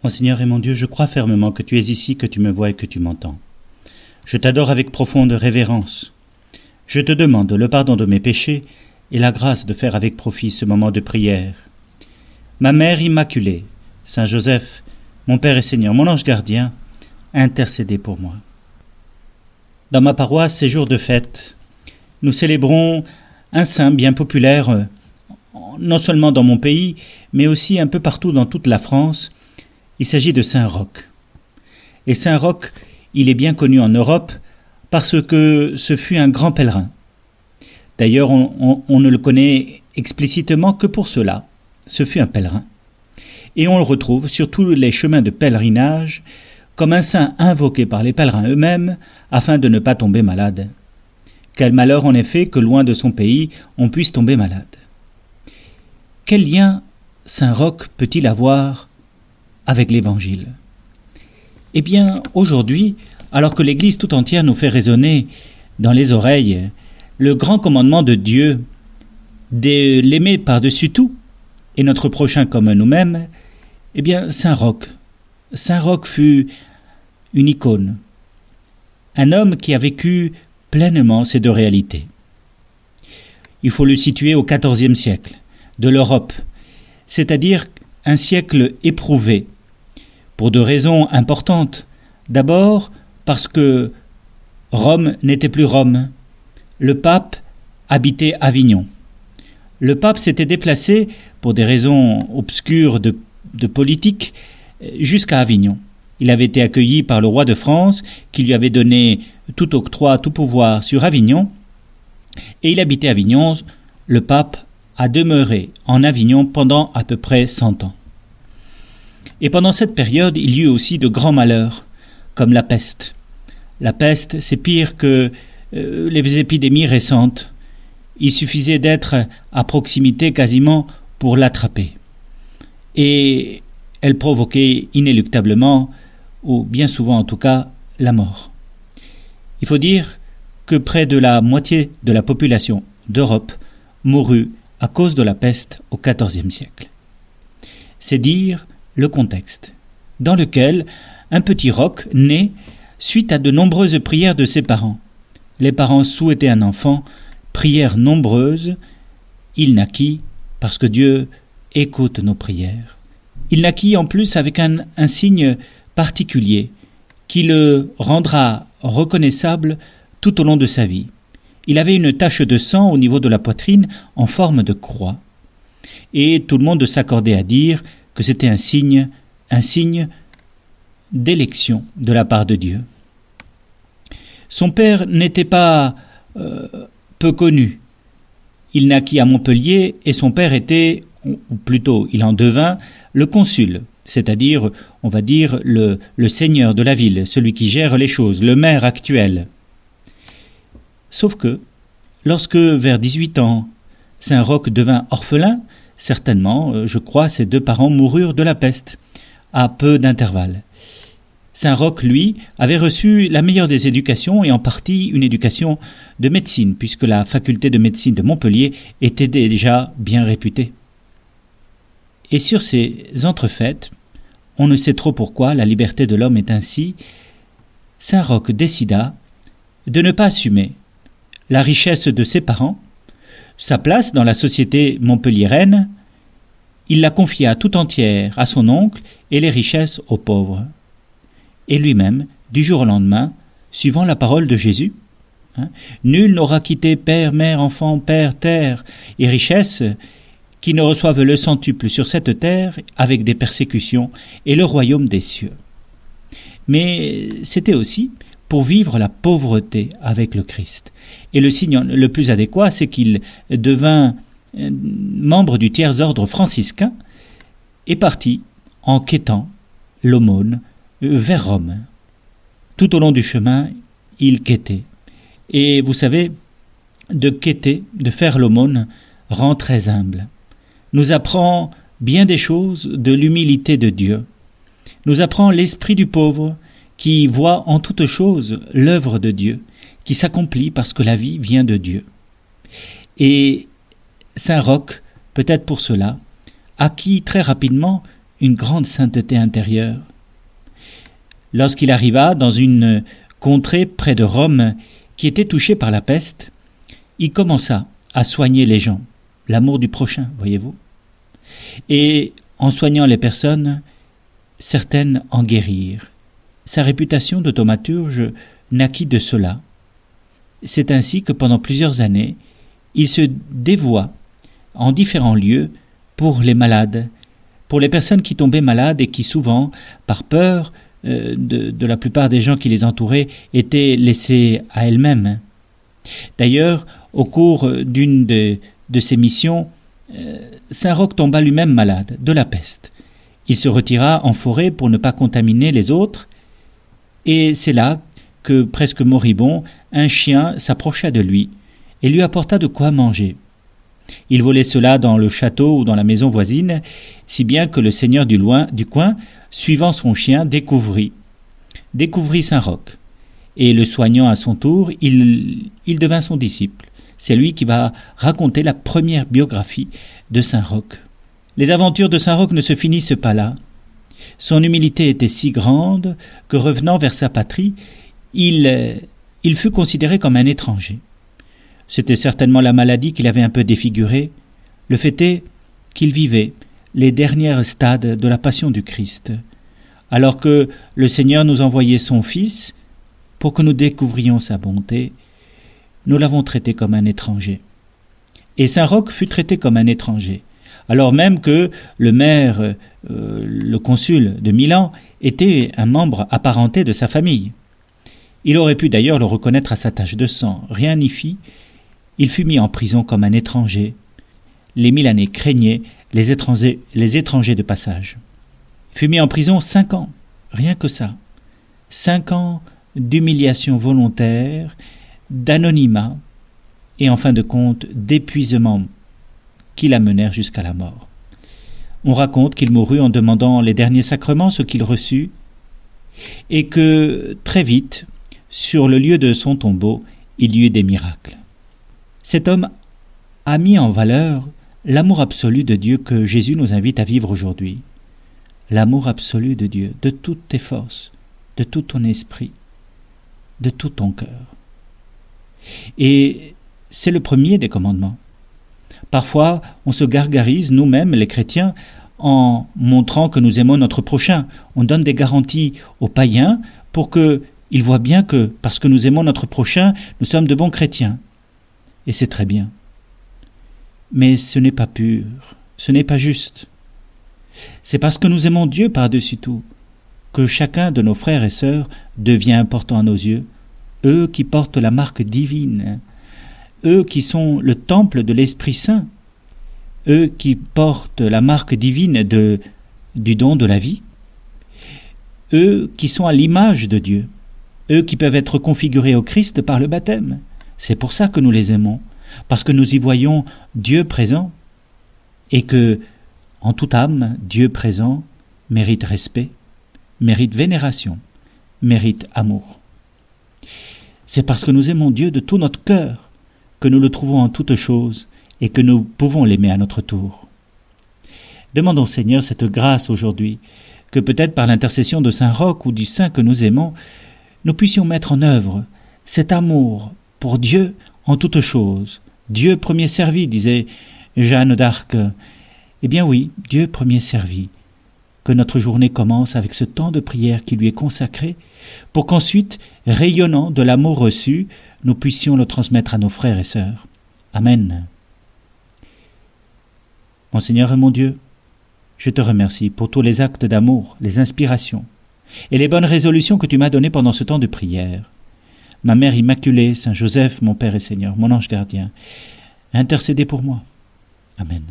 Mon Seigneur et mon Dieu, je crois fermement que tu es ici, que tu me vois et que tu m'entends. Je t'adore avec profonde révérence. Je te demande le pardon de mes péchés et la grâce de faire avec profit ce moment de prière. Ma Mère Immaculée, Saint Joseph, mon Père et Seigneur, mon ange gardien, intercédez pour moi. Dans ma paroisse, ces jours de fête, nous célébrons un saint bien populaire, non seulement dans mon pays, mais aussi un peu partout dans toute la France. Il s'agit de Saint Roch. Et Saint Roch, il est bien connu en Europe parce que ce fut un grand pèlerin. D'ailleurs, on ne le connaît explicitement que pour cela. Ce fut un pèlerin. Et on le retrouve sur tous les chemins de pèlerinage comme un saint invoqué par les pèlerins eux-mêmes afin de ne pas tomber malade. Quel malheur en effet que loin de son pays on puisse tomber malade. Quel lien Saint Roch peut-il avoir avec l'Évangile? Eh bien, aujourd'hui, alors que l'Église tout entière nous fait résonner dans les oreilles le grand commandement de Dieu de l'aimer par-dessus tout et notre prochain comme nous-mêmes, eh bien, Saint Roch fut une icône, un homme qui a vécu pleinement ces deux réalités. Il faut le situer au XIVe siècle de l'Europe, c'est-à-dire un siècle éprouvé, pour deux raisons importantes. D'abord, parce que Rome n'était plus Rome. Le pape habitait Avignon. Le pape s'était déplacé, pour des raisons obscures de politique, jusqu'à Avignon. Il avait été accueilli par le roi de France, qui lui avait donné tout octroi, tout pouvoir sur Avignon, et il habitait Avignon. Le pape a demeuré en Avignon pendant à peu près 100 ans. Et pendant cette période, il y eut aussi de grands malheurs, comme la peste. La peste, c'est pire que les épidémies récentes. Il suffisait d'être à proximité quasiment pour l'attraper. Et elle provoquait inéluctablement, ou bien souvent en tout cas, la mort. Il faut dire que près de la moitié de la population d'Europe mourut à cause de la peste au XIVe siècle. C'est dire le contexte dans lequel un petit Roch naît suite à de nombreuses prières de ses parents. Les parents souhaitaient un enfant, prières nombreuses, il naquit parce que Dieu écoute nos prières. Il naquit en plus avec un signe particulier qui le rendra reconnaissable tout au long de sa vie. Il avait une tache de sang au niveau de la poitrine en forme de croix. Et tout le monde s'accordait à dire que c'était un signe d'élection de la part de Dieu. Son père n'était pas peu connu. Il naquit à Montpellier et son père était, ou plutôt il en devint, le consul, c'est-à-dire, on va dire, le seigneur de la ville, celui qui gère les choses, le maire actuel. Sauf que, lorsque, vers 18 ans, Saint Roch devint orphelin, certainement, je crois, ses deux parents moururent de la peste, à peu d'intervalle. Saint Roch, lui, avait reçu la meilleure des éducations et en partie une éducation de médecine, puisque la faculté de médecine de Montpellier était déjà bien réputée. Et sur ces entrefaites, on ne sait trop pourquoi, la liberté de l'homme est ainsi, Saint Roch décida de ne pas assumer la richesse de ses parents, sa place dans la société montpelliéraine, il la confia tout entière à son oncle et les richesses aux pauvres. Et lui-même, du jour au lendemain, suivant la parole de Jésus, nul n'aura quitté père, mère, enfant, père, terre et richesse, qui ne reçoivent le centuple sur cette terre avec des persécutions et le royaume des cieux. Mais c'était aussi pour vivre la pauvreté avec le Christ. Et le signe le plus adéquat, c'est qu'il devint membre du tiers ordre franciscain et partit en quêtant l'aumône vers Rome. Tout au long du chemin, il quêtait. Et vous savez, de quêter, de faire l'aumône, rend très humble. Nous apprend bien des choses de l'humilité de Dieu. Nous apprend l'esprit du pauvre qui voit en toute chose l'œuvre de Dieu, qui s'accomplit parce que la vie vient de Dieu. Et Saint Roch, peut-être pour cela, acquit très rapidement une grande sainteté intérieure. Lorsqu'il arriva dans une contrée près de Rome qui était touchée par la peste, il commença à soigner les gens, l'amour du prochain, voyez-vous. Et en soignant les personnes, certaines en guérirent. Sa réputation de thaumaturge naquit de cela. C'est ainsi que pendant plusieurs années, il se dévoua en différents lieux pour les malades, pour les personnes qui tombaient malades et qui souvent, par peur de la plupart des gens qui les entouraient, étaient laissées à elles-mêmes. D'ailleurs, au cours d'une de ses missions, Saint Roch tomba lui-même malade de la peste. Il se retira en forêt pour ne pas contaminer les autres, et c'est là que, presque moribond, un chien s'approcha de lui et lui apporta de quoi manger. Il volait cela dans le château ou dans la maison voisine, si bien que le seigneur du coin, suivant son chien, découvrit Saint Roch. Et le soignant à son tour, il devint son disciple. C'est lui qui va raconter la première biographie de Saint Roch. Les aventures de Saint Roch ne se finissent pas là. Son humilité était si grande que, revenant vers sa patrie, il fut considéré comme un étranger. C'était certainement la maladie qui l'avait un peu défiguré. Le fait est qu'il vivait les derniers stades de la passion du Christ, alors que le Seigneur nous envoyait son Fils pour que nous découvrions sa bonté. Nous l'avons traité comme un étranger. Et Saint Roch fut traité comme un étranger, alors même que le maire, le consul de Milan, était un membre apparenté de sa famille. Il aurait pu d'ailleurs le reconnaître à sa tache de sang. Rien n'y fit. Il fut mis en prison comme un étranger. Les Milanais craignaient les étrangers de passage. Il fut mis en prison 5 ans, rien que ça. 5 ans d'humiliation volontaire, d'anonymat et en fin de compte d'épuisement qui l'amenèrent jusqu'à la mort. On raconte qu'il mourut en demandant les derniers sacrements, ce qu'il reçut, et que très vite, sur le lieu de son tombeau, il y eut des miracles. Cet homme a mis en valeur l'amour absolu de Dieu que Jésus nous invite à vivre aujourd'hui. L'amour absolu de Dieu, de toutes tes forces, de tout ton esprit, de tout ton cœur. Et c'est le premier des commandements. Parfois, on se gargarise, nous-mêmes, les chrétiens, en montrant que nous aimons notre prochain. On donne des garanties aux païens pour qu'ils voient bien que, parce que nous aimons notre prochain, nous sommes de bons chrétiens. Et c'est très bien. Mais ce n'est pas pur, ce n'est pas juste. C'est parce que nous aimons Dieu par-dessus tout que chacun de nos frères et sœurs devient important à nos yeux, eux qui portent la marque divine, eux qui sont le temple de l'Esprit Saint, eux qui portent la marque divine du don de la vie, eux qui sont à l'image de Dieu, eux qui peuvent être configurés au Christ par le baptême. C'est pour ça que nous les aimons, parce que nous y voyons Dieu présent, et que, en toute âme, Dieu présent mérite respect, mérite vénération, mérite amour. C'est parce que nous aimons Dieu de tout notre cœur que nous le trouvons en toutes choses et que nous pouvons l'aimer à notre tour. Demandons au Seigneur cette grâce aujourd'hui, que peut-être par l'intercession de Saint Roch ou du saint que nous aimons, nous puissions mettre en œuvre cet amour pour Dieu en toutes choses. Dieu premier servi, disait Jeanne d'Arc. Eh bien oui, Dieu premier servi. Que notre journée commence avec ce temps de prière qui lui est consacré, pour qu'ensuite, rayonnant de l'amour reçu, nous puissions le transmettre à nos frères et sœurs. Amen. Mon Seigneur et mon Dieu, je te remercie pour tous les actes d'amour, les inspirations et les bonnes résolutions que tu m'as données pendant ce temps de prière. Ma Mère Immaculée, Saint Joseph, mon Père et Seigneur, mon ange gardien, intercédez pour moi. Amen.